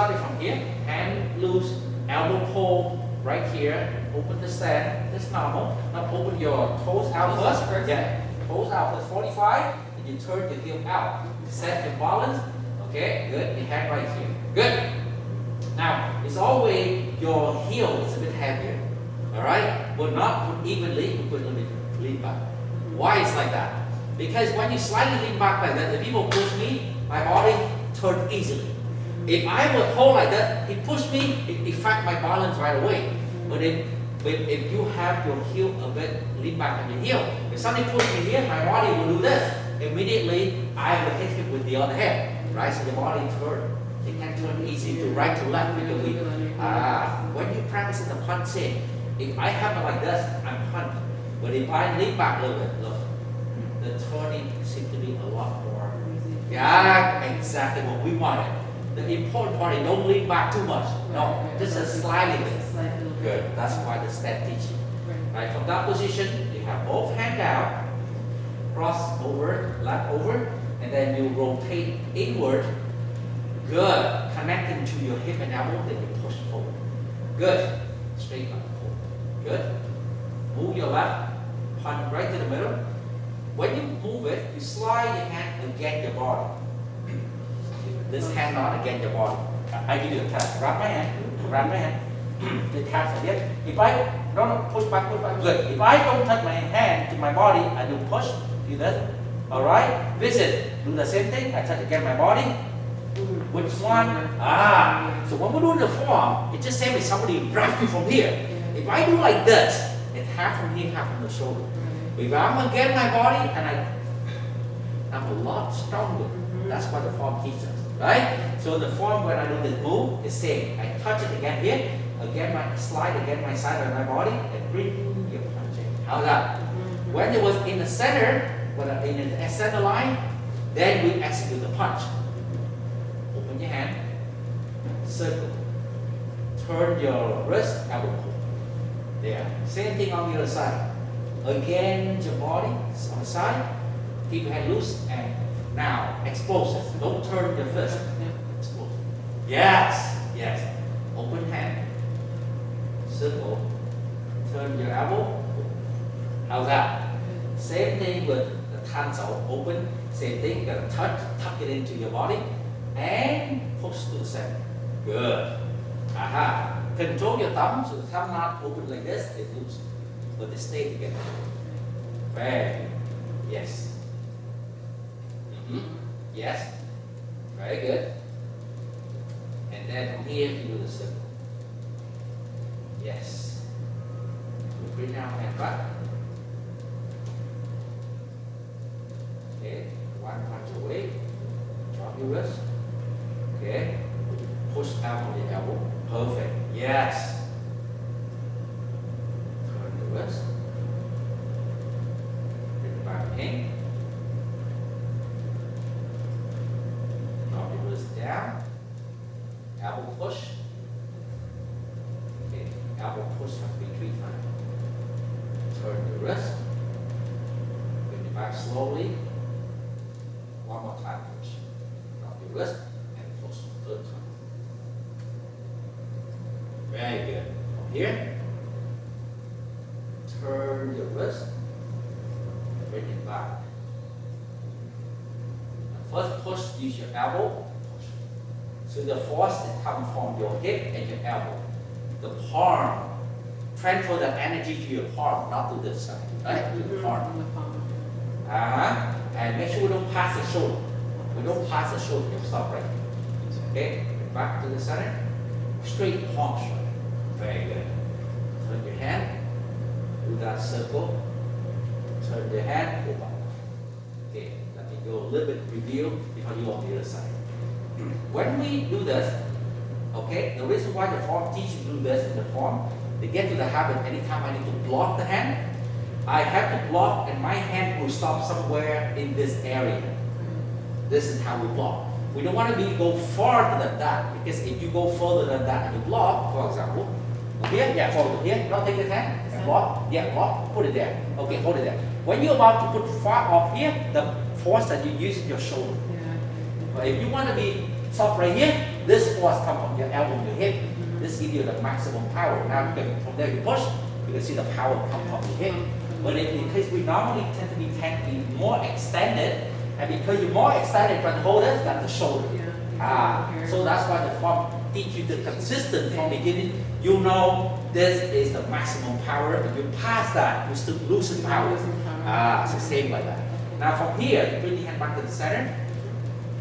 starting from here, hand loose, elbow pull right here, open the stand, that's normal. Now open your toes out first. Yeah, toes out first, 45, and you turn your heel out. Set your balance, okay, good, your hand right here, good. Now, it's always your heel is a bit heavier, alright, but not put evenly, you put a little bit lean back. Why is like that? Because when you slightly lean back like that, the people push me, my body turns easily. If I would hold like that, he pushed me, it affects my balance right away. But if you have your heel a bit lean back on your heel, if somebody pushes me here, my body will do this. Immediately, I will hit him with the other hand, right? So the body turns. It can turn easy to right to left with your weak. When you practice the punching, if I have it like this, I'm punching. But if I lean back a little bit, look, the turning seems to be a lot more. Yeah, exactly what we wanted. The important part is don't lean back too much. No, just a slightly bit. Good. That's why the stand teaching. Right, from that position, you have both hands down, cross over, left over, and then you rotate inward. Good. Connecting to your hip and elbow, then you push forward. Good. Straight up, forward. Good. Move your left, punch right to the middle. When you move it, you slide your hand against your body. This hand not against your body. I give you a test. Grab my hand. The test like this. If I don't push back. Good. If I don't touch my hand to my body, I do push. Do this. Alright? Visit. Do the same thing. I touch against my body. Which one? So when we do the form, it's just same as somebody grab you from here. If I do like this, it's half from here, half from the shoulder. If I'm against my body and I'm a lot stronger, that's what the form teaches us, right? So the form when I do this move is same. I touch it again here, again my slide again my side of my body, and bring your punching. How's that? When it was in the center, when in the center line, then we execute the punch. Open your hand, circle, turn your wrist, elbow pull. There. Same thing on the other side. Against your body, on the side, keep your hand loose, and now explosive. Don't turn your fist. Explosive. Yes, yes. Open hand, circle, turn your elbow. How's that? Same thing with the tansao, open. Same thing, you gotta tuck it into your body, and push to the center. Good. Aha. Control your thumb, so the thumb not open like this, it's loose. But they stay together. Very good. Yes. Yes. Very good. And then from here, you do the circle. Yes. You bring down hand back. Okay. One punch away. Drop your wrist. Okay. Push out on the elbow. Perfect. Yes. Turn the wrist. Bring it back in. Drop your wrist down. Elbow push. Okay. Elbow push has to be 3 times. Turn the wrist. Bring it back slowly. One more time push. Drop your wrist and push 3rd time. Very good. From here, turn your wrist, bring it back. First push, use your elbow, push. So the force that comes from your hip and your elbow. The palm, transfer the energy to your palm, not to this side, right? To the palm. And make sure we don't pass the shoulder. We don't pass the shoulder, you stop right here. Okay, back to the center, straight palm strike. Very good. Turn your hand, do that circle, turn your hand, go back. Okay, let me go a little bit review before you on the other side. When we do this, okay, the reason why the form teaches you to do this in the form, to get to the habit, anytime I need to block the hand, I have to block and my hand will stop somewhere in this area. This is how we block. We don't want to go farther than that, because if you go further than that and you block, for example, here, yeah, forward, here, don't take the hand, and block, yeah, block, put it there. Okay, hold it there. When you're about to put far off here, the force that you use is your shoulder. But if you want to be soft right here, this force comes from your elbow to your hip. This gives you the maximum power. Now from there you push, you can see the power come from the hip. But in case we normally tend to be more extended, and because you're more extended than hold it, that's the shoulder. So that's why the form teach you the consistent from the beginning. You know this is the maximum power. If you pass that, you still losing power. It's the same like that. Now from here, you bring the hand back to the center.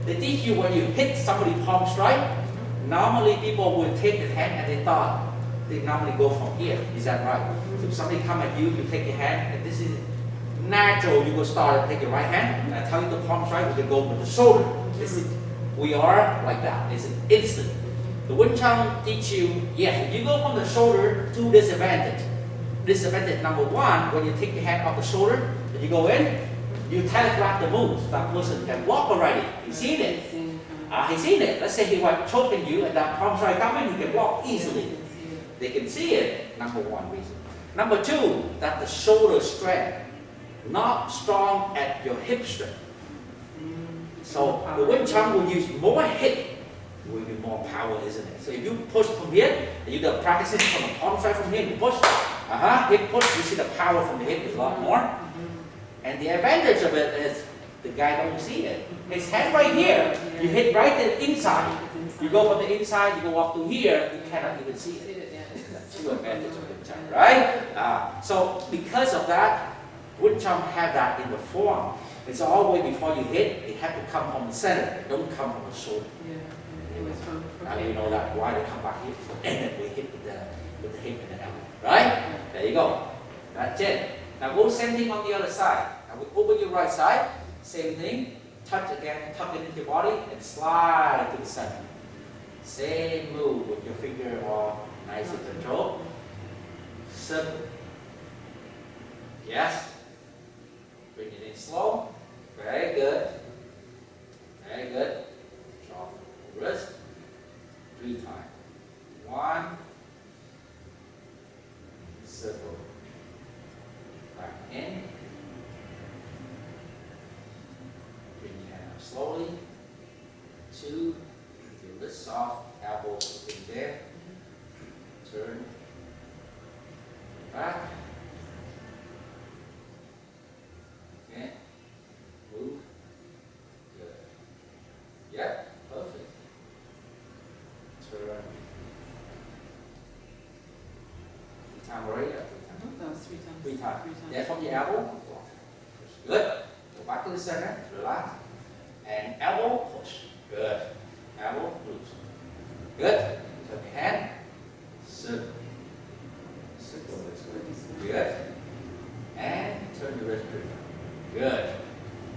They teach you when you hit somebody palm strike. Normally people would take the hand and they thought they normally go from here. Is that right? So if somebody come at you, you take your hand, and this is natural. You will start take your right hand, and I tell you the palm strike, you can go with the shoulder. We are like that. It's an instant. The Wing Chun teach you, yes, if you go from the shoulder to disadvantage. Disadvantage number one, when you take your hand off the shoulder, and you go in, you telegraph the moves. That person can walk already. He's seen it. He's seen it. Let's say he was choking you, and that palm strike coming, he can walk easily. They can see it. Number one reason. Number two, that the shoulder strength, not strong at your hip strength. So the Wing Chun will use more hip, will be more power, isn't it? So if you push from here, and you do practicing from the palm strike from here, you push, hip push, you see the power from the hip is a lot more. And the advantage of it is the guy don't see it. His hand right here, you hit right to the inside. You go from the inside, you go up to here, you cannot even see it. That's two advantages of Wing Chun, right? So because of that, Wing Chun have that in the form. It's all the way before you hit, it have to come from the center. It don't come from the shoulder. Now you know that why they come back here, and then we hit with the hip and the elbow. Right? There you go. That's it. Now go same thing on the other side. Now we open your right side, same thing. Touch again, tuck it into your body, and slide to the center. Same move with your finger all nice and controlled. Circle. Yes. Bring it in slow. Very good. Very good. Drop the wrist. 3 times. 1. Circle. Back in. Bring your hand up slowly. 2. Your wrist soft. Elbow in there. Turn. Back. Okay. Move. Good. Yep. Perfect. Turn. 3 times already? 3 times. That was 3 times. 3 times. 3 times. Yeah, from the elbow. Good. Go back to the center. Relax. And elbow push. Good. Elbow loose. Good. Turn your hand. Circle. Circle. Good. And turn your wrist. Good.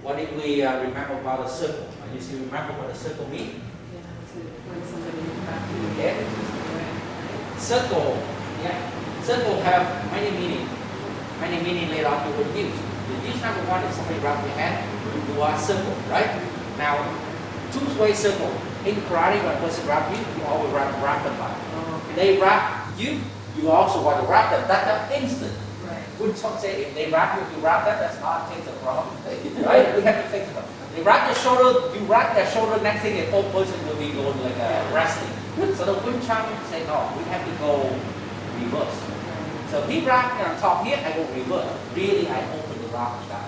What did we remember about a circle? You still remember what a circle means? Yeah, to when somebody back to Okay. Circle. Yeah. Circle have many meanings. Many meanings later on you will use. The use number one is somebody wrap your hand, you do a circle, right? Now, two-way circle. In karate, when a person wrap you, you always wrap them back. They wrap you, you also want to wrap them. That's an instant. Good some say if they wrap you, you wrap them, that's not takes a problem. Right? We have to fix them. They wrap their shoulder, you wrap their shoulder, next thing the old person will be going like resting. So the Wing Chun say no, we have to go reverse. So he wrapped on top here, I go reverse. Really I open the wrap down.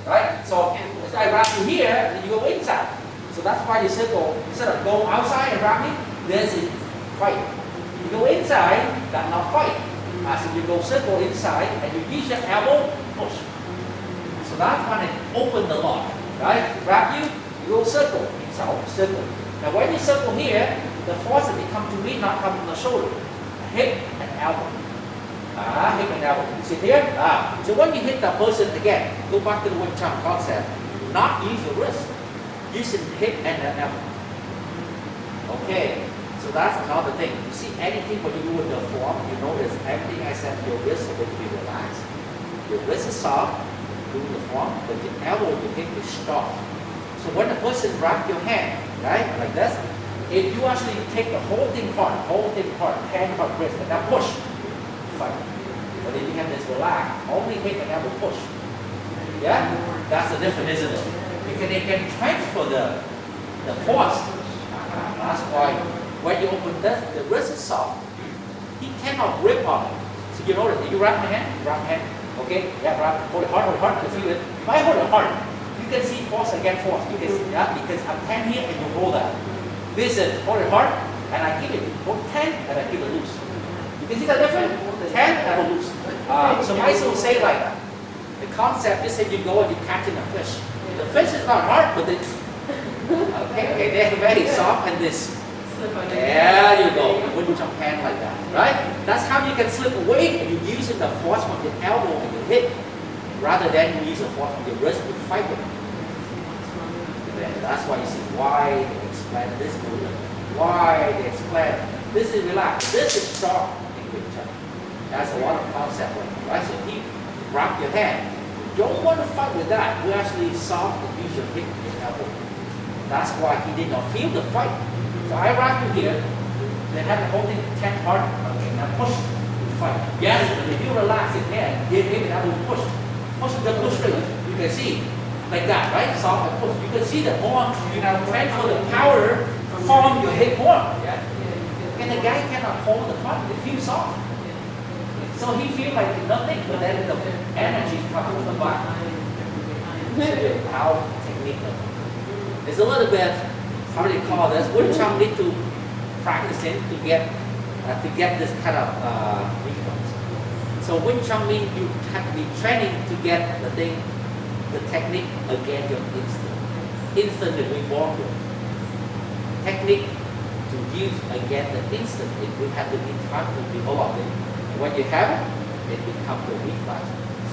Right? So if I wrap you here, then you go inside. So that's why you circle, instead of going outside and wrapping, this is fight. You go inside, that's not fight. So you go circle inside and you use your elbow, push. So that's when it open the lock. Right? Wrap you, you go circle, circle. Now when you circle here, the force that come to me not come from the shoulder. Hip and elbow. Hip and elbow. You see here? So when you hit the person again, go back to the Wing Chun concept. Not use your wrist. Use the hip and the elbow. Okay. So that's another thing. You see anything when you do with the form, you notice everything I said, your wrist is going to be relaxed. Your wrist is soft, doing the form, but the elbow, your hip is strong. So when the person wrap your hand, right, like this, if you actually take the whole thing apart, hand part, wrist, and now push, fight. But if you have this relax, only hip and elbow push. Yeah? That's the difference, isn't it? Because they can transfer the force. That's why when you open this, the wrist is soft. He cannot grip on it. So you notice, if you wrap my hand, okay? Yeah, hold it hard, you feel it. If I hold it hard, you can see force against force. You can see that because I'm 10 here and you hold that. This is hold it hard and I keep it. Hold 10 and I keep it loose. You can see the difference? 10 and I loose. So my will say like that. The concept is that you go and you're catching a fish. The fish is not hard, but it's okay, they're very soft and this. There you go. When you jump hand like that, right? That's how you can slip away and you're using the force from your elbow and your hip rather than you use the force from your wrist to fight with it. That's why you see why they explain this movement. Why they explain this is relaxed, this is strong in Wing Chun. That's a lot of concept, right? So if you wrap your hand, you don't want to fight with that. You actually soft and use your hip and your elbow. That's why he did not feel the fight. So I wrap you here, then have the whole thing 10 hard. Okay, now push, fight. Yes, but if you relax your hand, you hit it out and push. Push the push straight. You can see, like that, right? Soft and push. You can see the more you now transfer the power from your hip more. Yeah? And the guy cannot hold the front, it feels soft. So he feels like nothing, but then the energy comes from the back. So the power technique. It's a little bit, how do you call this? Wing Chun need to practice it to get this kind of reflex. So Wing Chun means you have to be training to get the thing, the technique against your instinct. Instinct that we born with. Technique to use against the instinct. We have to be taught to develop it. And when you have it, it becomes the reflex.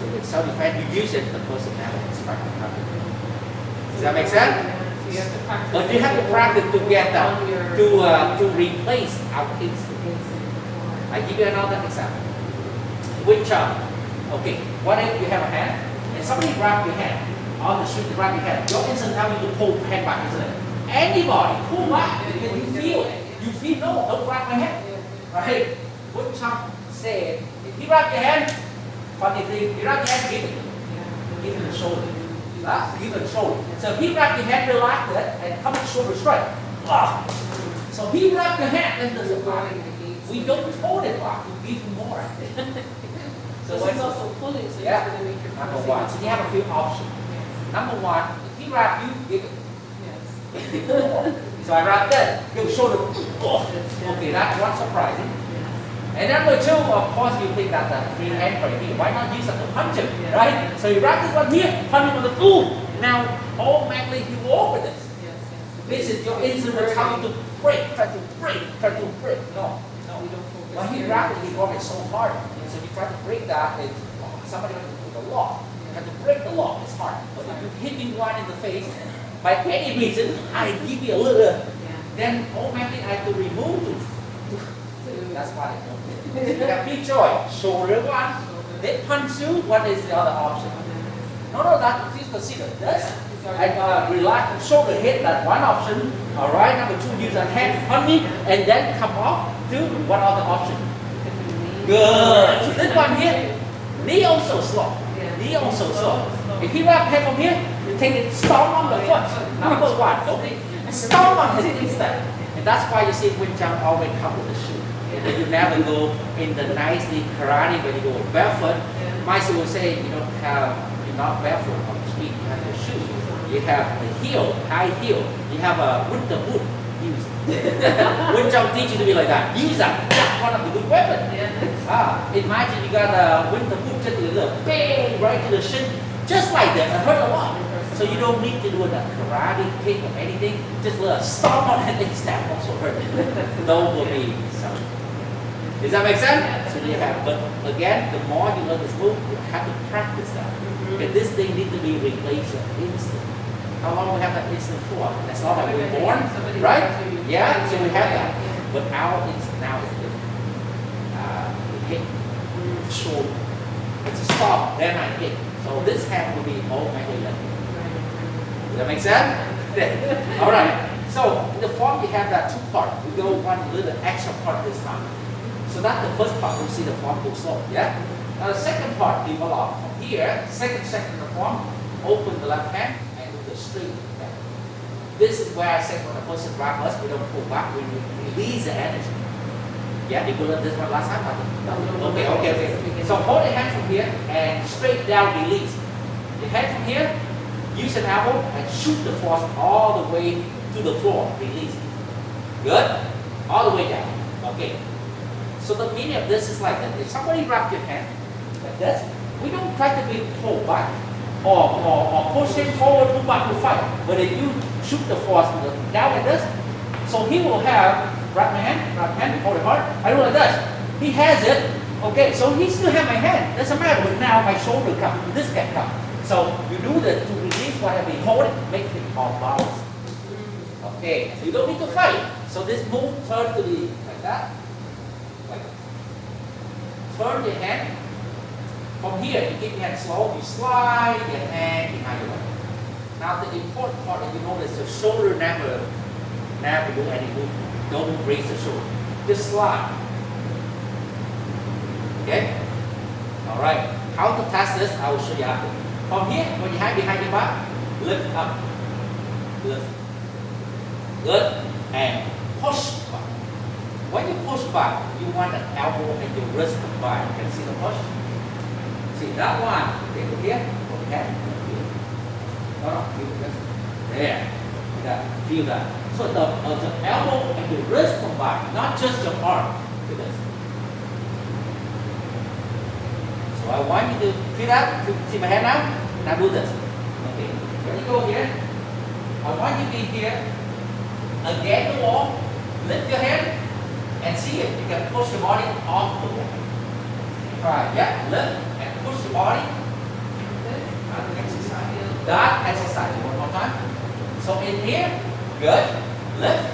So when self-defense, you use it, the person has to expect to have it. Does that make sense? You have to practice. But you have to practice to get that, to replace our instinct. I give you another example. Wing Chun. Okay, what if you have a hand and somebody grab your hand on the street, grab your hand. Your instinct tells you to pull hand back, isn't it? Anybody pull back because you feel it. You feel no, don't grab my hand. Right? Wing Chun said, if you grab your hand, funny thing, you grab your hand, give it. Give it the shoulder. Give it shoulder. So he wrapped your hand, relax it, and come to shoulder straight. So he wrapped your hand and does it back. We don't hold it back, we give him more. So it's also pulling, so yeah. you're going to make your Number one, so you have a few options. Number one, if he wrap you, give it. Yes. Give it more. So I wrap that, give shoulder. Okay, that's one surprising. And number two, of course, you think that the free hand for here. Why not use it to punch him, right? So you wrap this one here, punch him on the now automatically you will open this. This is your instinct will tell you to break, try to break. No. You don't focus. When he wrapped it, he worked so hard. So you try to break that, somebody has to put the lock. You have to break the lock, it's hard. But if you hit me one in the face, by any reason, I give you a little, then automatically I have to remove it. That's why I don't. You have big choice. Shoulder one, they punch you, what is the other option? No, that please consider this. And relax, shoulder hit, that one option. Alright, number two, use a hand on me and then come off to what other option? Good. So this one here, knee also slow. Knee also slow. If you wrap hand from here, you take it, stomp on the foot. Number one, okay? Stomp on his instant. And that's why you see Wing Chun always come with a shoe. That you never go in the nicely karate when you go barefoot. My son will say you don't have, you're not barefoot on the street, you have your shoes. You have a heel, high heel. You have a winter boot. Use it. Wing Chun teach you to be like that. Use that. That's one of the good weapons. Imagine you got a winter boot, just a little bang right to the shin, just like that. It hurt a lot. So you don't need to do a karate kick or anything. Just a little stomp on it and stab also hurt. Those will be something. Does that make sense? So you have, but again, the more you learn this move, you have to practice that. Because this thing needs to be replaced instant. How long we have that instant for? As long as we're born, right? Yeah, so we have that. But our instant now is different. We hit, shoulder. It's a stop, then I hit. So this hand will be automatically left. Does that make sense? Alright. So in the form we have that two part. We go one little extra part this time. So that's the first part, we see the form go slow, yeah? Now the second part, develop from here, second section of the form, open the left hand and do the straight hand. This is where I said when a person grab us, we don't pull back, we release the energy. Yeah, did you learn this one last time? Okay. So hold your hand from here and straight down release. Your hand from here, use an elbow and shoot the force all the way to the floor. Release. Good? All the way down. Okay. So the meaning of this is like that. If somebody grab your hand like this, we don't try to be pulled back or push him forward, pull back to fight. But if you shoot the force down like this, so he will have grab my hand, hold it hard. I do like this. He has it. Okay, so he still have my hand. Doesn't matter. But now my shoulder come, this can come. So you do this to release whatever you hold it, make it all balanced. Okay, so you don't need to fight. So this move turn to the like that. Like turn your hand. From here, you keep your hand slow, you slide your hand behind your leg. Now the important part is you notice the shoulder never do any movement. Don't raise the shoulder. Just slide. Okay? Alright. How to test this, I will show you after. From here, when you hand behind your back, lift up. Lift. Good. And push back. When you push back, you want the elbow and your wrist combined. Can you see the push? See that one. Okay, look here. Okay. No, feel this. There. Feel that. So the elbow and the wrist combined, not just your arm. Look at this. So I want you to feel that. See my hand now? Now do this. Okay. When you go here, I want you to be here. Again the wall. Lift your hand and see if you can push your body off the wall. Try. Yeah. Lift and push your body. That exercise. One more time. So in here, good. Lift.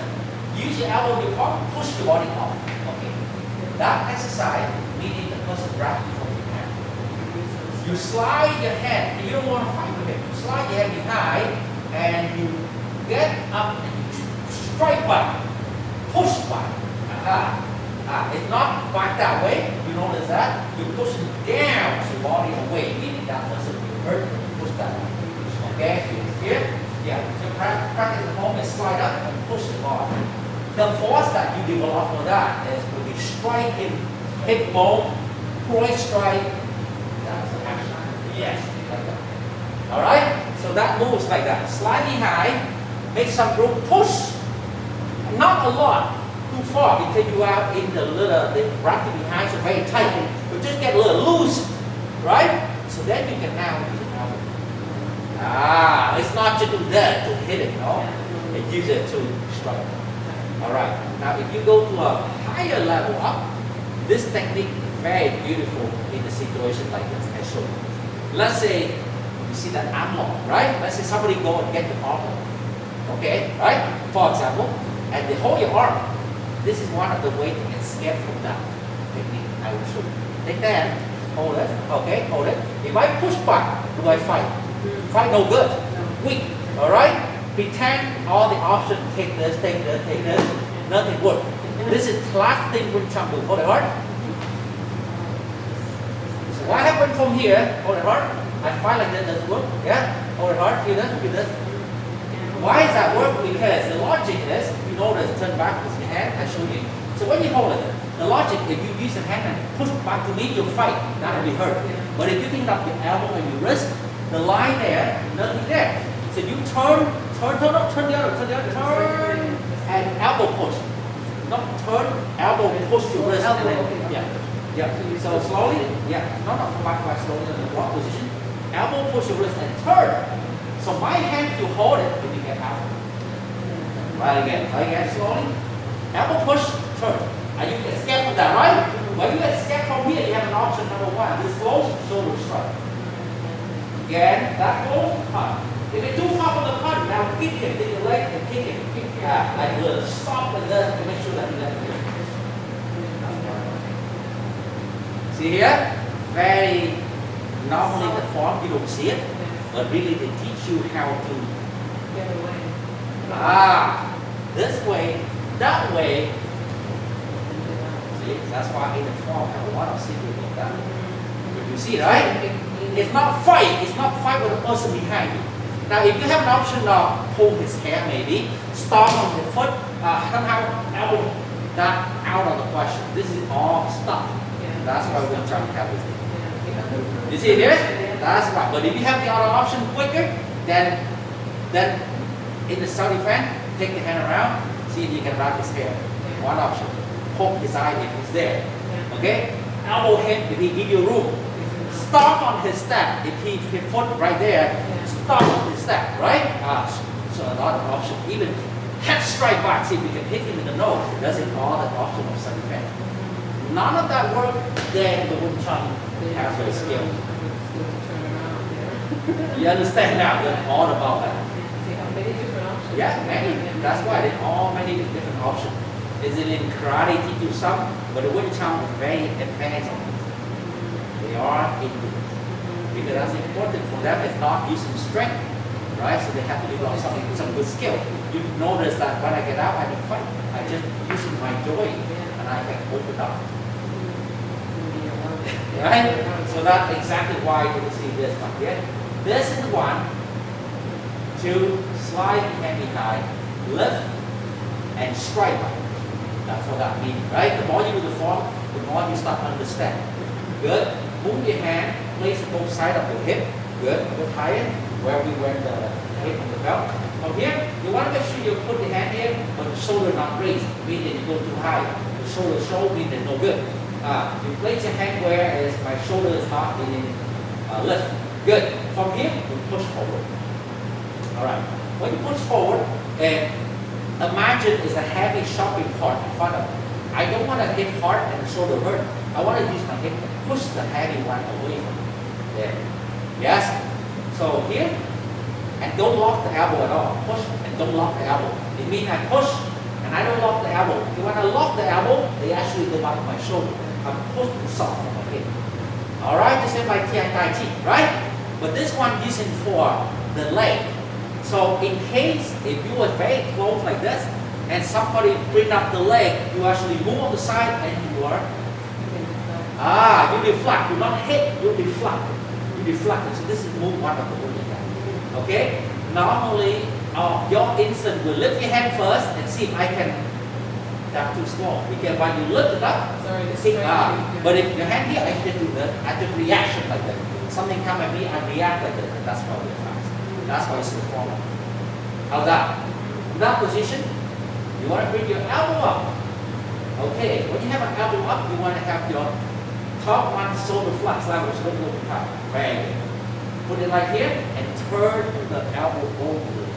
Use your elbow, your palm, push your body off. Okay. That exercise, meaning the person grabs you from your hand. You slide your hand. You don't want to fight with it. You slide your hand behind, and you get up and you strike back, push back. It's not back that way. You notice that you push it down, so body away, meaning that person will hurt. Push that way. Okay. Here. Yeah, so practice at home is slide up and push the body. The force that you develop for that is when you strike in hip bone, groin strike. That's the action. Yes, like that. Alright? So that moves like that. Slide behind, make some room, push. Not a lot, too far because you are in the bracket behind, so very tight. But just get a little loose, right? So then you can now use it now. It's not to do that, to hit it, no? And use it to strike. Alright, now if you go to a higher level up, this technique is very beautiful in a situation like this, I show you. Let's say, you see that arm lock, right? Let's say somebody go and get the arm lock. Okay, right? For example, and they hold your arm. This is one of the ways to escape from that technique. I will show you. Take that, hold it, okay, hold it. If I push back, do I fight? Fight no good. Weak. Alright? Pretend all the options, take this, nothing works. This is last thing when Chun do. Hold it hard. So what happened from here? Hold it hard. I fight like that, doesn't work. Yeah? Hold it hard, feel this. Why does that work? Because the logic is, you notice, turn back with your hand, I show you. So when you hold it, the logic, if you use your hand and push back to me, you'll fight. That'll be hurt. But if you think up your elbow and your wrist, the line there, nothing there. So you turn the other, turn, and elbow push. Not turn, elbow push your wrist. Yeah. So slowly, come back slowly in the block position. Elbow push your wrist and turn. So my hand, you hold it when you get out. Right again, slowly. Elbow push, turn. And you get scared from that, right? When you get scared from here, you have an option number one. This close, shoulder strike. Again, that close, punch. If it's too far from the punch, now kick him, take your leg and kick him. Like a little stop like this to make sure that you let it go. See here? Very normally the form, you don't see it, but really they teach you how to Get away. This way, that way. See, that's why in the form I want to see you like that. You see, right? It's not fight with the person behind you. Now, if you have an option of pull his hair, maybe stomp on the foot, somehow elbow, not out of the question. This is all stuff. That's why we're trying to have this thing. You see here? That's right. But if you have the other option quicker, then in the self-defense, take the hand around, see if you can wrap his hair. One option. Poke his eye if he's there. Okay? Elbow him if he give you room. Stomp on his step if he put right there. Stomp on his step, right? So a lot of options. Even head strike back, see if you can hit him in the nose. That's all the option of self-defense. None of that work there in the Wing Chun halfway skill. You understand now? They're all about that. Many different options. Yeah, many. That's why there's all many different options. Is it in karate teach you some, but the Wing Chun is very advanced on this. They are into it. Because that's important for them. It's not using strength, right? So they have to develop some good skill. You notice that when I get out, I don't fight. I just using my joy, and I can open up. Right? So that's exactly why you see this one here. This is the one to slide the hand behind, lift, and strike. That's what that means, right? The more you do the form, the more you start to understand. Good. Move your hand, place both sides of the hip. Good. A bit higher, where we went the hip on the belt. From here, you want to make sure you put the hand here, but the shoulder not raised, meaning you go too high. The shoulder show means it's no good. You place your hand where is my shoulder is not being lift. Good. From here, you push forward. All right. When you push forward, and imagine it's a heavy shopping cart in front of you. I don't want to hit hard and the shoulder hurt. I want to use my hip to push the heavy one away from you. There. Yes? So here, and don't lock the elbow at all. Push and don't lock the elbow. It means I push and I don't lock the elbow. When I lock the elbow, they actually go back to my shoulder. I'm pushing soft from my hip. Alright, this is my Tai Chi, right? But this one using for the leg. So in case if you were very close like this and somebody bring up the leg, you actually move on the side and you are you deflect, you not hit, you deflect. You deflect. So this is move one of the movement. Okay? Normally your instant will lift your hand first and see if I can. That's too small. Because when you lift it up, but if your hand here, I can do the active reaction like that. Something come at me, I react like that. That's why we're fast. That's why it's the formal. How's that? In that position, you want to bring your elbow up. Okay, when you have an elbow up, you want to have your top one shoulder flex level, shoulder up. Very good. Put it like here and turn the elbow over.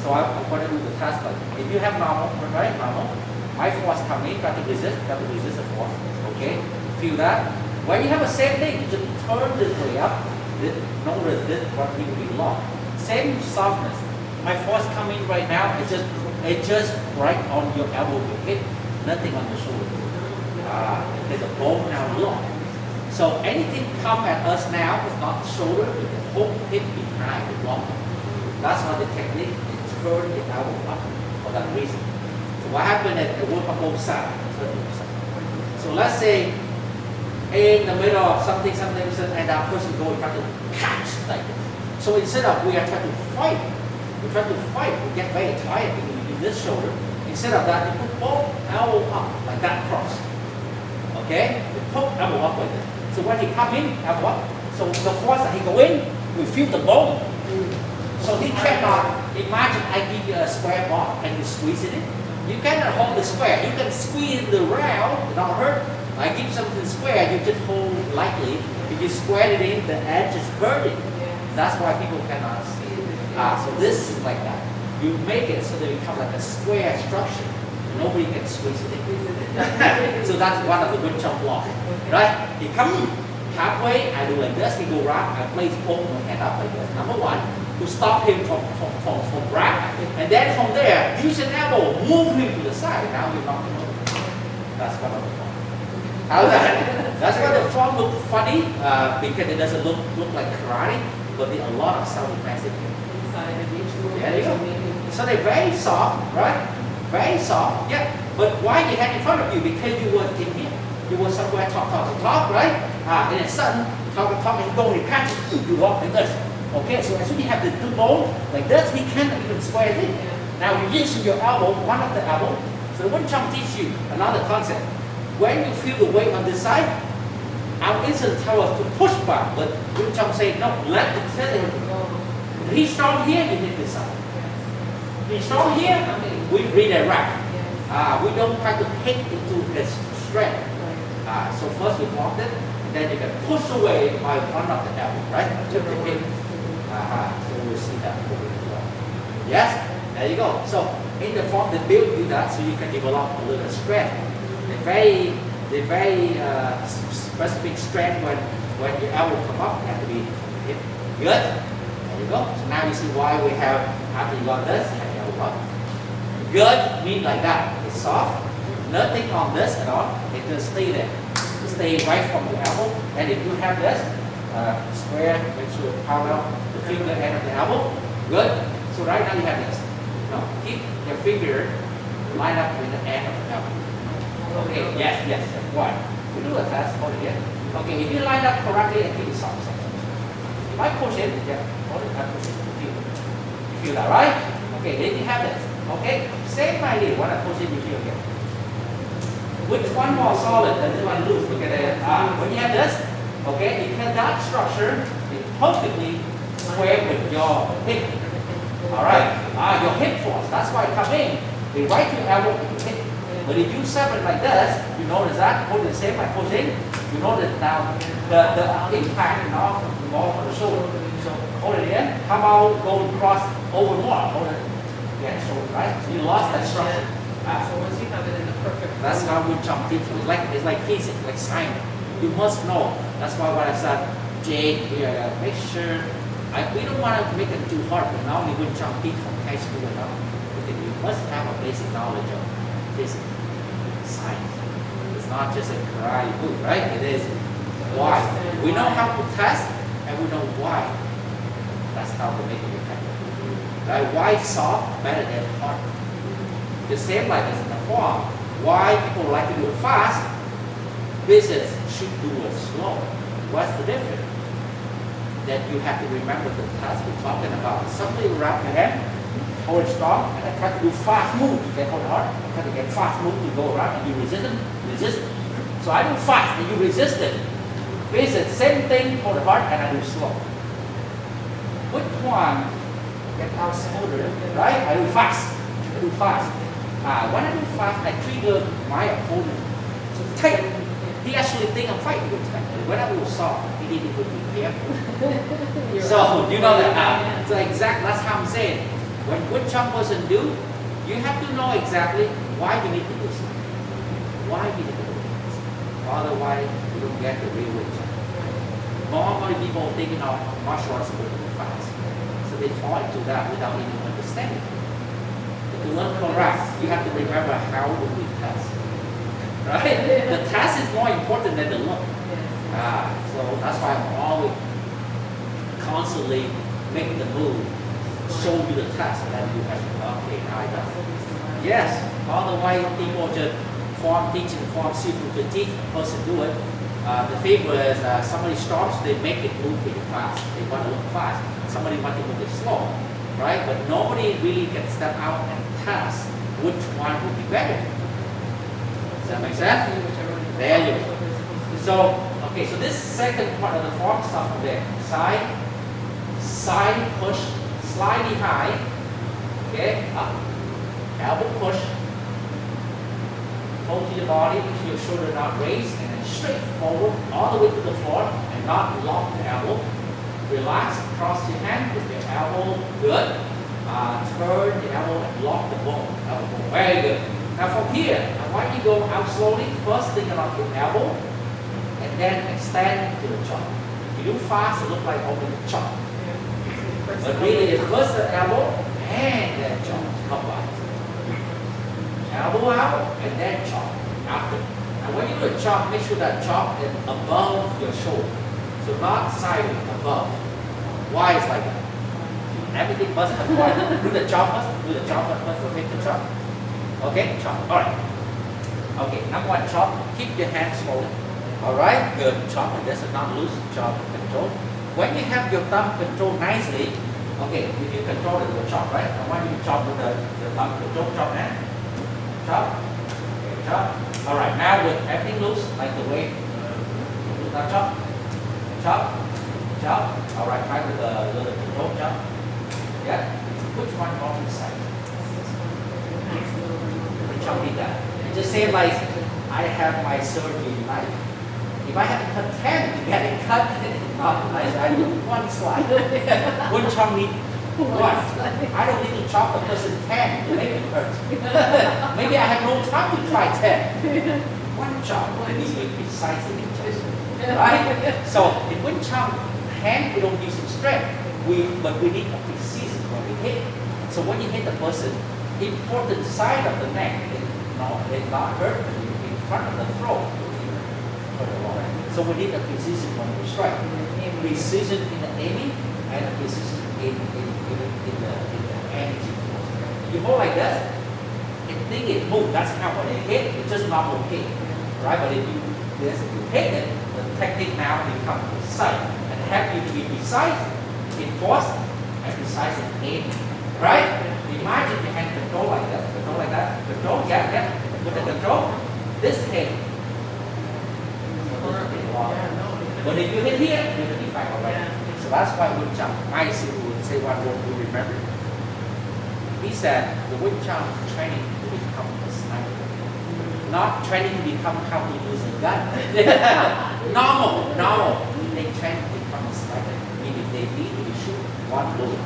So I'm going to do the test like if you have normal, right? Normal. My force come in, got to resist the force. Okay? Feel that? When you have the same thing, you just turn this way up. No resist, what will be locked. Same softness. My force coming right now, it's just right on your elbow, your hip, nothing on the shoulder. There's a bone now locked. So anything come at us now is not the shoulder, it's the whole hip behind the block. That's why the technique is turn the elbow up for that reason. So what happened is it work on both sides. So let's say in the middle of something, and that person go and try to catch like this. So instead of we are trying to fight, we get very tired because we do this shoulder. Instead of that, you put both elbow up like that cross. Okay? You put elbow up like that. So when he come in, elbow up. So the force that he go in, we feel the bone. So he cannot imagine I give you a square ball and you squeeze it in. You cannot hold the square. You can squeeze the round, it not hurt. I give something square, you just hold lightly. If you square it in, the edge is hurting. That's why people cannot see it. So this is like that. You make it so that it becomes like a square structure. Nobody can squeeze it in. So that's one of the Wing Chun blocks. Right? He comes halfway, I do like this, he go right, I place both my hand up like this. Number one, to stop him from grab. And then from there, use an elbow, move him to the side. Now you're not going to. That's one of the blocks. How's that? That's why the form looks funny, because it doesn't look like karate, but there are a lot of self-defense in here. There you go. So they're very soft, right? Very soft, yeah. But why you had in front of you? Because you were in here. You were somewhere talk, right? And then sudden, talk, and you go and catch it. You walk like this. Okay, so as soon as you have the two bones like this, we cannot even square it. Now you use your elbow, one of the elbow. So Wing Chun teach you another concept. When you feel the weight on this side, our instinct tells us to push back, but Wing Chun say no, let it settle. If he's strong here, you hit this side. If he's strong here, we redirect. We don't try to hit into his strength. So first we block it, and then you can push away by one of the elbow, right? Just to hit. So we'll see that over as well. Yes? There you go. So in the form, they build you that so you can develop a little strength. The very specific strength when your elbow come up, you have to be hit. Good? There you go. So now you see why we have, after you got this, you have your elbow up. Good means like that. It's soft. Nothing on this at all. It just stay there. Stay right from the elbow. And if you have this, square, make sure it parallel the finger end of the elbow. Good. So right now you have this. Now keep your finger line up with the end of the elbow. Okay. Yes. Why? We do a test. Hold it here. Okay. If you line up correctly and keep it soft. You might push it. Yeah. Hold it. Push it. You feel that, right? Okay. Then you have this. Okay. Same idea. When I push it, you feel again. Which one more solid than this one loose? Look at it. When you have this, okay, you can that structure is perfectly square with your hip. Alright. Your hip force. That's why it comes in. The right to elbow and your hip. But if you separate like this, you notice that, hold the same by pushing, you notice now the impact now more on the shoulder. So hold it in. How about going across over more? Hold it. Yeah, shoulder, right? So you lost that structure. So once you have it in the perfect That's how we jump teach. It's like physics, like science. You must know. That's why what I said, Jake, make sure. We don't want to make it too hard, but now we would jump teach from high school and up. You must have a basic knowledge of physics, science. It's not just a karate book, right? It is why. We know how to test, and we know why. That's how to make it effective. Right? Why soft better than hard? The same like this in the form. Why people like to do it fast, business should do it slow. What's the difference? That you have to remember the task we're talking about. Somebody wrap your hand, hold it strong, and I try to do fast move to get hold hard. I try to get fast move to go around, and you resist it. So I do fast, and you resist it. Business, same thing, hold it hard, and I do slow. Which one get out smoother, right? I do fast. When I do fast, I trigger my opponent to tight. He actually think I'm fighting with tight. When I do soft, he didn't even be careful. So you know that. So exactly, that's how I'm saying. When Wing Chun person do, you have to know exactly why you need to do something. Why you need to do this. Otherwise, you don't get the real Wing Chun. Normally people thinking of martial arts will do fast. So they fall into that without even understanding. To learn correct, you have to remember how would we test. Right? The test is more important than the look. So that's why I'm always constantly making the move, show you the test, and then you have to, okay, now I got it. Yes, otherwise people just form teaching, form seafood to teach a person do it. The favor is somebody starts, they make it move pretty fast. They want to look fast. Somebody want to move it slow. Right? But nobody really can step out and test which one would be better. Does that make sense? There you go. So, okay, so this second part of the form starts from there. Side push, slide behind. Okay, up. Elbow push. Hold to your body, make sure your shoulder not raised, and then straight forward all the way to the floor and not lock the elbow. Relax, cross your hand with your elbow, good. Turn the elbow and lock the bone, elbow bone, very good. Now from here, I want you to go out slowly, first think about your elbow, and then extend to the chop. If you do fast, it looks like open the chop. But really, it's first the elbow, and then chop, come back. Elbow out, and then chop, after. Now when you do a chop, make sure that chop is above your shoulder. So not sideways, above. Why is like that? Everything must have one. Do the chop first. Do the chop first. Take the chop. Okay, chop. Alright. Okay, number one, chop. Keep your hands slowly. Alright, good. Chop, and this is not loose. Chop, control. when you have your thumb controlled nicely, okay, if you control it with chop, right? I want you to chop with the thumb control, chop, man. Chop. Okay, chop. Alright, now with everything loose, like the way, now chop. Chop. Chop. Alright, try with the little control, chop. Yeah. Which one on the side? Which one did that? Just say like, I have my surgery knife. If I have to cut 10 to get it cut, I do one slide. One chop need one. I don't need to chop the person 10 to make it hurt. Maybe I have no time to try 10. One chop, I need to be precise in it. Right? So in one chop, hand we don't use it strength. But we need a precision when we hit. So when you hit the person, important side of the neck, it not hurt in front of the throat. So we need a precision when we strike. Precision in the aiming and a precision in the energy. You hold like this, it think it moves. That's how when it hit, it's just not okay. Right? But if you hit it, the technique now becomes precise and help you to be precise in force and precise in aiming. Right? Imagine you hand control like that, control, yeah. With the control, this head. But if you hit here, you're going to be fine already. So that's why Wing Chun, my student would say one word you remember. He said the Wing Chun is training to become a sniper. Not training to become how to use a gun. normal. They train to become a sniper. Meaning they need to shoot one bullet.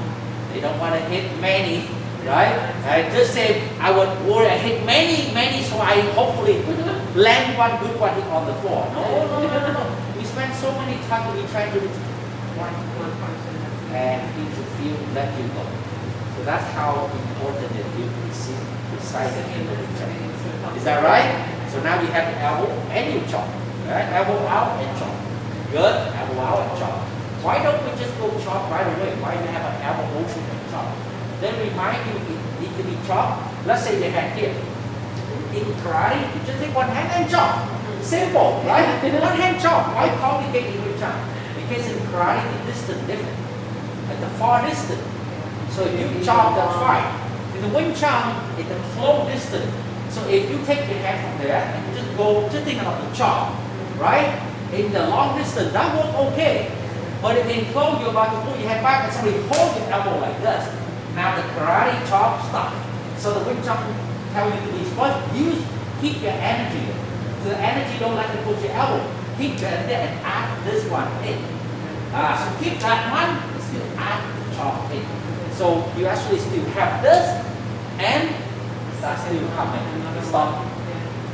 They don't want to hit many, right? I just say I would worry I hit many, so I hopefully land one good one on the floor. No. We spend so many time to be trying to one and he should feel let you go. So that's how important it is to precise in the training. Is that right? So now we have the elbow and you chop. Right? Elbow out and chop. Good. Elbow out and chop. Why don't we just go chop right away? Why do we have an elbow motion and chop? Then remind you it needs to be chopped. Let's say the hand here. In karate, you just take one hand and chop. Simple, right? One hand chop. Why complicate in Wing Chun? Because in karate, the distance different. At the far distance. So if you chop, that's fine. In the Wing Chun, it's a close distance. So if you take your hand from there and you just go, just think about the chop, right? In the long distance, that works okay. But if in close, you're about to pull your hand back and somebody hold your elbow like this. Now the karate chop stop. So the Wing Chun tell you to be first use keep your energy. So the energy don't like to push your elbow. Keep that there and add this one in. So keep that one and still add the chop in. So you actually still have this and that's still coming. Stop.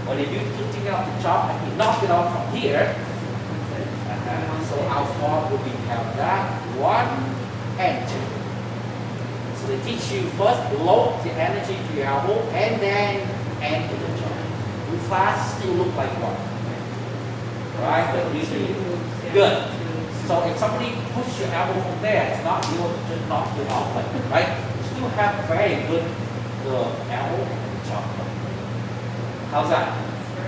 But if you take out the chop and you knock it off from here, so how far would we have that? 1 and 2. So they teach you first load the energy to your elbow and then end to the chop. In class still look like one. Right? But usually good. So if somebody push your elbow from there, it's not you just knock it off like that, right? You still have very good elbow and chop. How's that?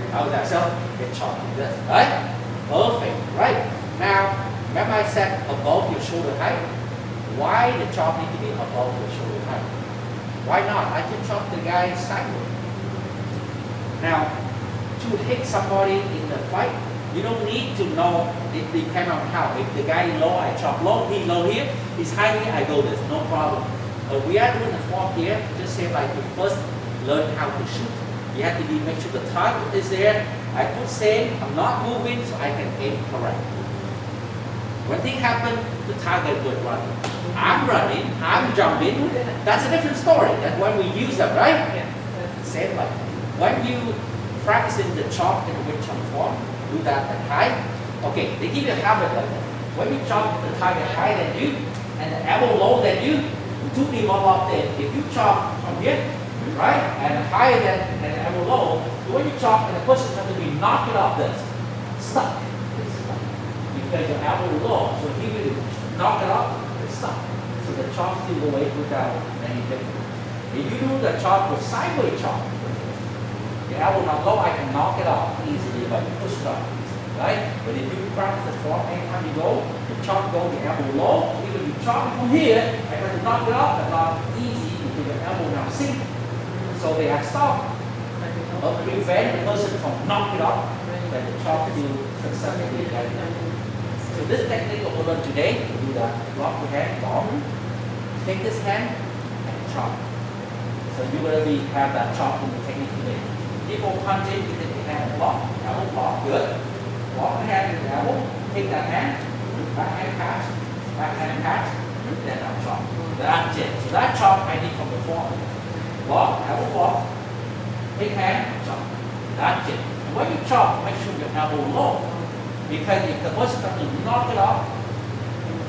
How's that? So get chop like this, right? Perfect, right? Now, remember I said above your shoulder height? Why the chop need to be above your shoulder height? Why not? I can chop the guy sideways. Now, to hit somebody in the fight, you don't need to know, it depends on how. If the guy low, I chop low, he low here, he's high here, I go this, no problem. But we are doing the form here, just say like you first learn how to shoot. You have to make sure the target is there. I put same, I'm not moving, so I can aim correct. When things happen, the target would run. I'm running, I'm jumping, that's a different story. That's when we use them, right? Same like when you practicing the chop in the Wing Chun form, do that at high. Okay, they give you a habit like that. When you chop the target higher than you and the elbow lower than you, two people up there. If you chop from here, right, and higher than the elbow low, when you chop and the person has to be knock it off this, stuck. Because your elbow is low, so he will knock it off, it's stuck. So the chop still go away without any difference. If you do the chop with sideways chop, the elbow not low, I can knock it off easily, but push it off. right? But if you practice the form, anytime you go, the chop go, the elbow low. Even if you chop from here, and when you knock it off, it's not easy because your elbow now sink. So they have stopped. But prevent the person from knock it off, that the chop will successfully get it. So this technique we'll learn today, we do that. Lock your hand, long. Take this hand and chop. So you're going to have that chop in the technique today. People punch it, you take the hand and block. Elbow block, good. Block the hand with the elbow. Take that hand, back hand catch, then that chop. That's it. So that chop I need from the form. Block, elbow block. Take hand, chop. That's it. And when you chop, make sure your elbow low. Because if the person comes to knock it off,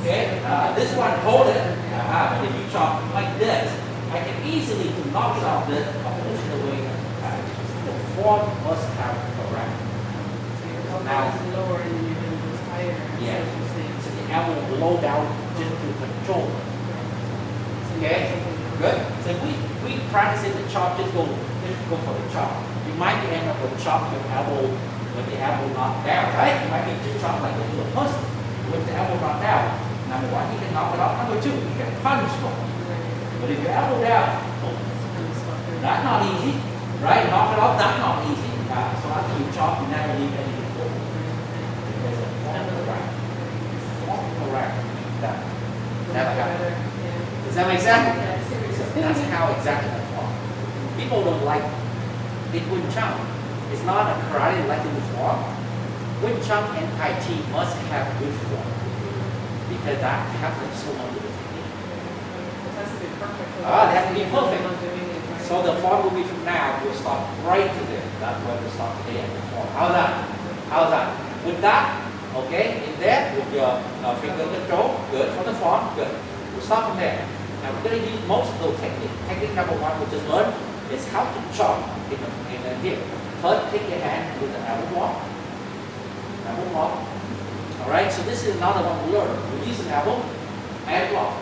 okay, this one hold it, but if you chop like this, I can easily to knock it off this, push it away. The form must have correct. So now it's lower and you're going to go higher. Yeah. So the elbow will low down just to control. Okay, good. So if we practice the chop, just go for the chop. You might end up with chop your elbow. When the elbow knocked down, right? You might be just chop like this to a person. With the elbow knocked down, number one, you can knock it off. Number two, you can punch from it. But if your elbow down, that's not easy, right? Knock it off, that's not easy. So after you chop, you never leave anything go. Because the form correct. Form correct. That never happens. Does that make sense? So that's how exactly that form. People don't like it wouldn't chop. It's not a karate like the form. Wing Chun and Tai Chi must have good form because that happens so much with the technique. It has to be perfect. They have to be perfect. So the form will be from now, we'll stop right to there. That's where we stop today at the form. How's that? How's that? With that, okay, in there, with your finger control, good. From the form, good. We'll stop from there. Now we're going to use most of those techniques. Technique number one we just learned is how to chop in here. First, take your hand with the elbow block. Elbow block. Alright, so this is another one we learned. We use an elbow and block.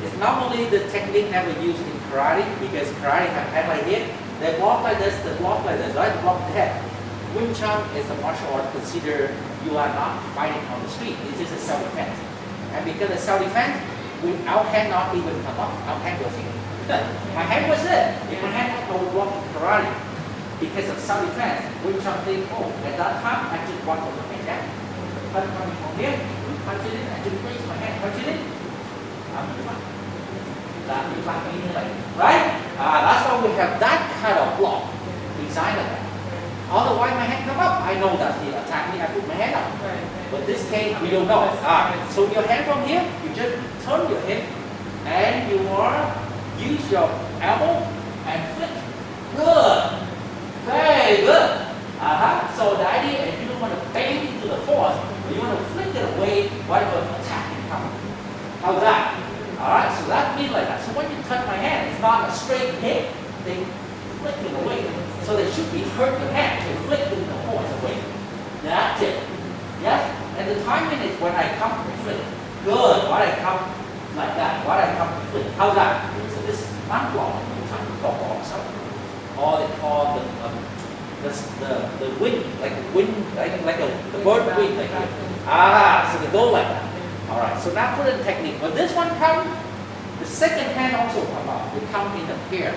It's normally the technique never used in karate because karate have hand like this. They block like this, they block like this, right? Block the head. Wing Chun is a martial art consider you are not fighting on the street. This is a self-defense. And because of self-defense, our hand not even come up. Our hand was here. My hand was it. If my hand was go block karate. Because of self-defense, Wing Chun think, at that time, I just want to make that. Punch coming from here, punch it in, I just raise my hand, punch it in. Right? That's why we have that kind of block design of that. Otherwise, my hand come up, I know that's the attack me, I put my hand up. But this case, we don't know. So your hand from here, you just turn your hip, and you use your elbow and flick. Good. Very good. So the idea is you don't want to bang into the force, but you want to flick it away whatever attack can come. How's that? Alright, so that means like that. So when you touch my hand, it's not a straight hit. They flick it away. So they should be hurt your hand. They flick the force away. That's it. Yes? And the timing is when I come to flick. Good. When I come like that. When I come to flick. How's that? So this is one block. Time to block also. Or they call the wing, like the wind, like the bird wing, like that. So they go like that. All right. So now put in technique. When this one comes, the second hand also come out. They come in a pair,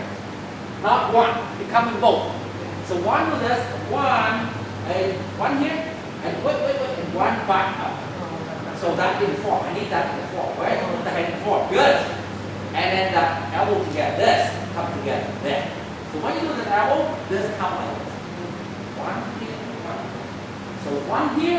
not one. They come in both. So one with this, one here, and wait, and one back up. So that in the form. I need that in the form. Right? Put the hand in the form. Good. And then the elbow together. This come together. There. So when you do the elbow, this comes like this. One here, one. So one here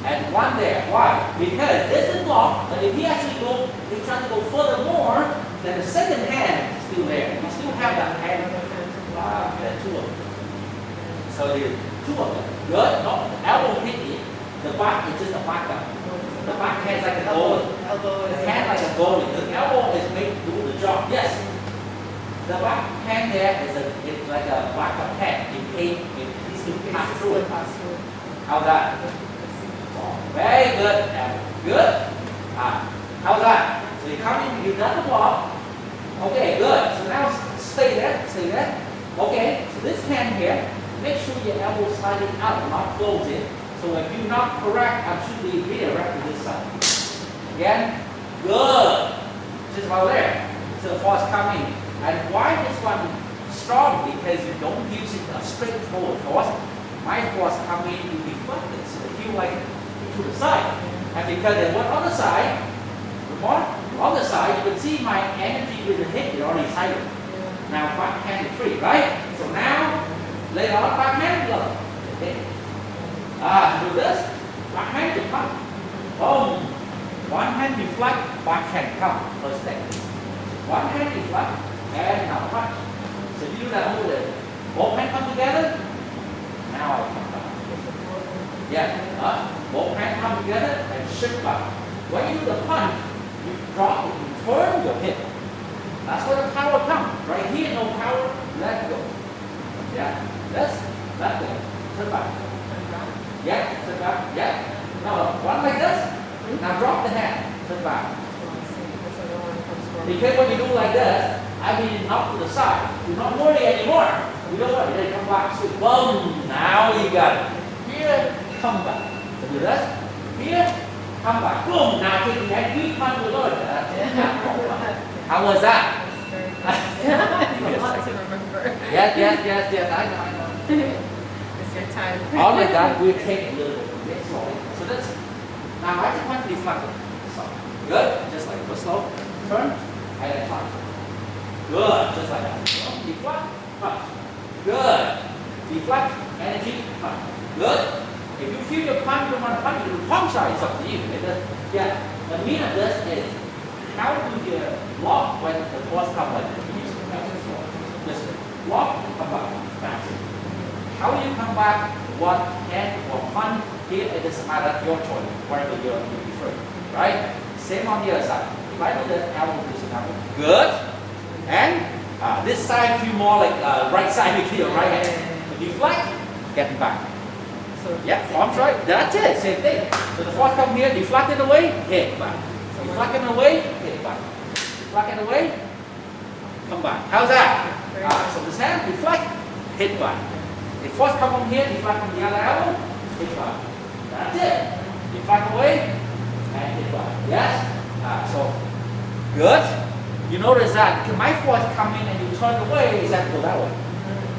and one there. Why? Because this is blocked, but if he actually he tries to go further more, then the second hand is still there. You still have that hand. There are two of them. So there's two of them. Good? No, the elbow hit it. The back is just a back up. The back hand is like a goalie. The hand like a goalie. The elbow is made to do the job. Yes. The back hand there is like a backup hand. He still pass through it. How's that? Very good. Good. How's that? So you come in, you got the block. Okay, good. So now stay there. Okay, so this hand here, make sure your elbow sliding out, not close it. So if you're not correct, I should be redirect to this side. Again, good. Just about there. So the force coming. And why this one strong? Because you don't use it a straightforward force. My force coming, you deflect it. So it feel like to the side. And because there's one other side, on the side, you can see my energy with the hip is already silent. Now backhand is free, right? So now, later on, backhand, look. Okay. Do this, backhand to come. Boom. One hand deflect, backhand come. First step. One hand deflect, and now punch. So you do that move it. Both hands come together. Now I come back. Yeah. Both hands come together and shift back. When you do the punch, you drop it, you turn your hip. That's where the power comes. Right here, no power, let go. Yeah. This, let go. Turn back. Yeah, turn back. Yeah. Now one like this. Now drop the hand. Turn back. Because when you do like this, I mean not to the side. You're not moving anymore. You know what? Then come back. So boom. Now you got it. Here, come back. So do this. Here, come back. Boom. Now take the hand. You punch the Lord. How was that? It's a lot to remember. Yes. I know. It's your time. All like that, we take a little bit slowly. So that's, now I just want to deflect it. So, good, just like go slow, turn, and then punch. Good, just like that. Deflect, punch. Good. Deflect, energy, punch. Good. If you feel your punch, you want to punch, you punch side, it's up to you. Yeah, the meaning of this is, how do you block when the force comes like this? Just block, come back. How you come back, what hand or punch, here it doesn't matter, your choice, whatever you prefer, right? Same on the other side. If I do this, elbow to the elbow. Good. And this side feel more like right side with your right hand. So deflect, get back. So Yeah, arms right, that's it, same thing. So the force come here, deflect it away, hit back. Deflect it away, hit back. Deflect it away, come back. How's that? So this hand, deflect, hit back. The force come from here, deflect from the other elbow, hit back. That's it. Deflect away, and hit back. Yes? So, good. You notice that my force come in and you turn away, is that go that way?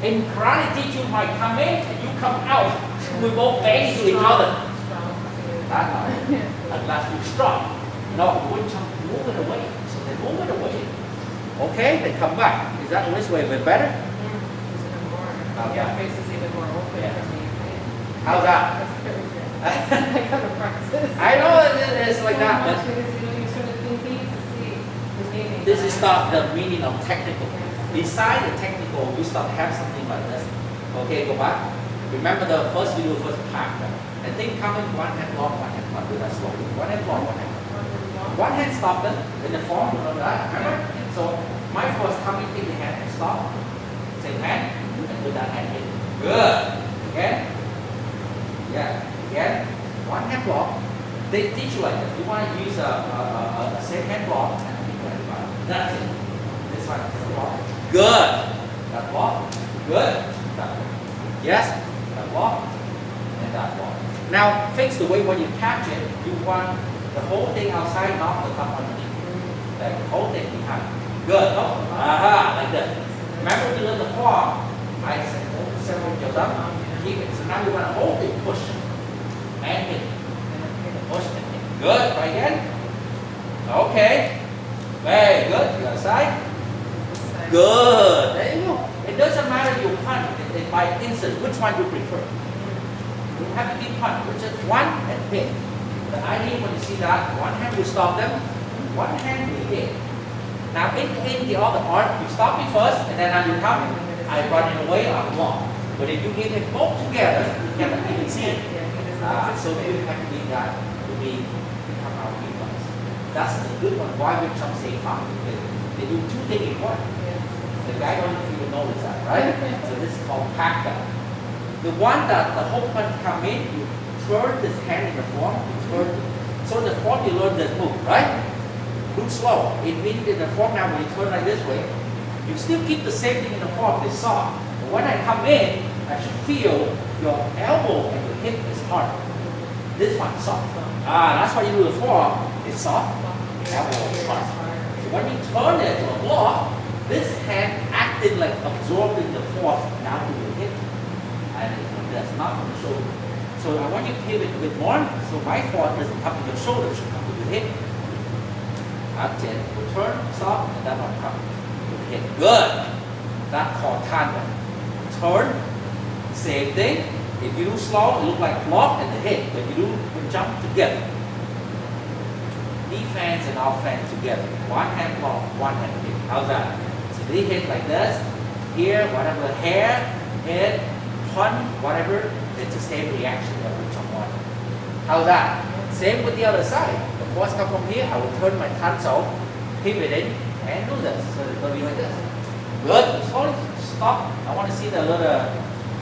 In karate teach you might come in and you come out. We both bang into each other. That's not it. Unless you're strong. No, we wouldn't move it away. So they move it away. Okay, they come back. Is that this way a bit better? Your face is even more open for me. How's that? That's very good. I gotta practice. I know it's like that, but You sort of thinking to see the meaning. this is not the meaning of technical. Beside the technical, you start have something like this. Okay, go back. Remember the first video, first pack. And think coming one hand long, one hand punch. Do that slowly. One hand long, one hand punch. One hand stop them in the form of that. Remember? So my force coming, take the hand and stop. Same hand. And do that hand hit. Good. Again. Yeah. Again. One hand block. They teach you like this. You want to use a same hand block and that's it. This one. Block. Good. That block. Good. That block. Yes. That block. And that block. Now fix the way when you catch it, you want the whole thing outside, not the top underneath. Like the whole thing behind. Good. Oh. Aha. Like this. Remember when you learn the form, I said hold several your thumb. Keep it. So now you want to hold it, push and hit. Push and hit. Good. Right again. Okay. Very good. The other side. Good. There you go. It doesn't matter you punch it by instant. Which one you prefer? You have to be punch, which is one and hit. The idea when you see that, one hand will stop them, one hand will hit. Now in the other arm, you stop me first, and then now you come. I run it away, I'm long. But if you hit it both together, you cannot even see it. So you have to be that to become our reflex. That's the good one. Why we some say they do two things in one. The guy don't even notice that, right? So this is called pack down. The one that the whole punch come in, you turn this hand in the form, you turn it. So the form you learn this move, right? Look slow. It means in the form now when you turn like this way, you still keep the same thing in the form, this saw. But when I come in, I should feel your elbow and your hip is hard. This one soft. That's why you do the forearm. It's soft. Elbow soft. So when you turn it to a block, this hand acting like absorbing the force down to the hip. And that's not from the shoulder. So I want you to pivot a bit more. So my force doesn't come to your shoulder, it should come to the hip. Up 10. Turn, stop, and that one come to the hip. Good. That's called tanda. Turn. Same thing. If you do slow, it looks like block and the hit. But you do jump together. Defense and offense together. One hand block, one hand hit. How's that? So they hit like this. Here, whatever hair, head, punch, whatever, it's the same reaction that we jump on. How's that? Same with the other side. The force comes from here, I will turn my tonsil, pivot it, and do this. So it's going to be like this. Good. Slowly stop. I want to see the little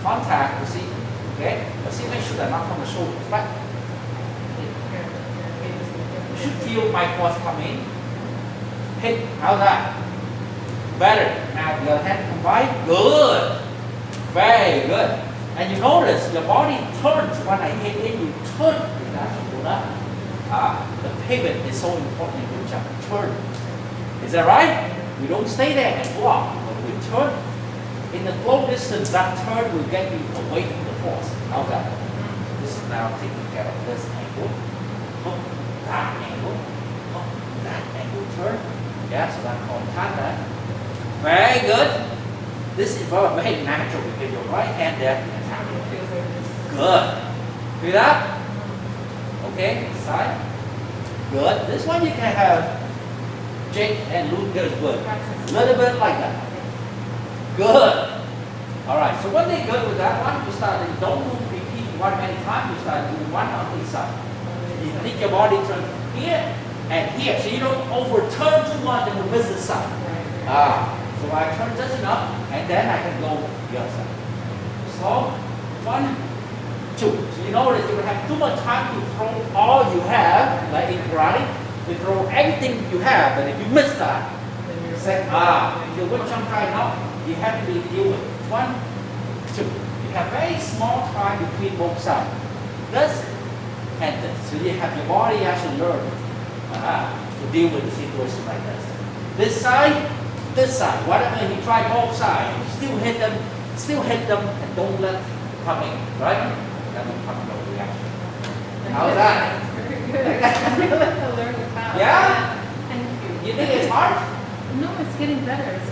contact, you see. Okay? But see, make sure that not from the shoulder. Right? You should feel my force come in. Hit. How's that? Better. Now the other hand combine. Good. Very good. And you notice your body turns when I hit in, you turn. The pivot is so important in your jump. Turn. Is that right? We don't stay there and block, but we turn. In the close distance, that turn will get you away from the force. How's that? This is now taking care of this angle. That angle. That angle turn. Yeah, so that's called tanda. Very good. This is very natural because your right hand there. Good. Feel that? Okay, side. Good. This one you can have Jake and Luke does good. A little bit like that. Good. Alright, so when they good with that one, you start, don't repeat one many times, you start doing one on each side. You think your body turns here and here, so you don't overturn too much on the business side. So I turn just enough, and then I can go the other side. So, 1, 2. So you notice you will have too much time to throw all you have, like in karate, you throw everything you have, but if you miss that, say, if you would jump right now, you have to deal with 1, 2. You have very small time between both sides. This and this. So you have your body actually learn to deal with a situation like this. This side, whatever you try both sides, still hit them, and don't let it come in, right? That will come no reaction. How's that? I learned the path. Yeah? Thank you. You think it's hard? No, it's getting better. It's The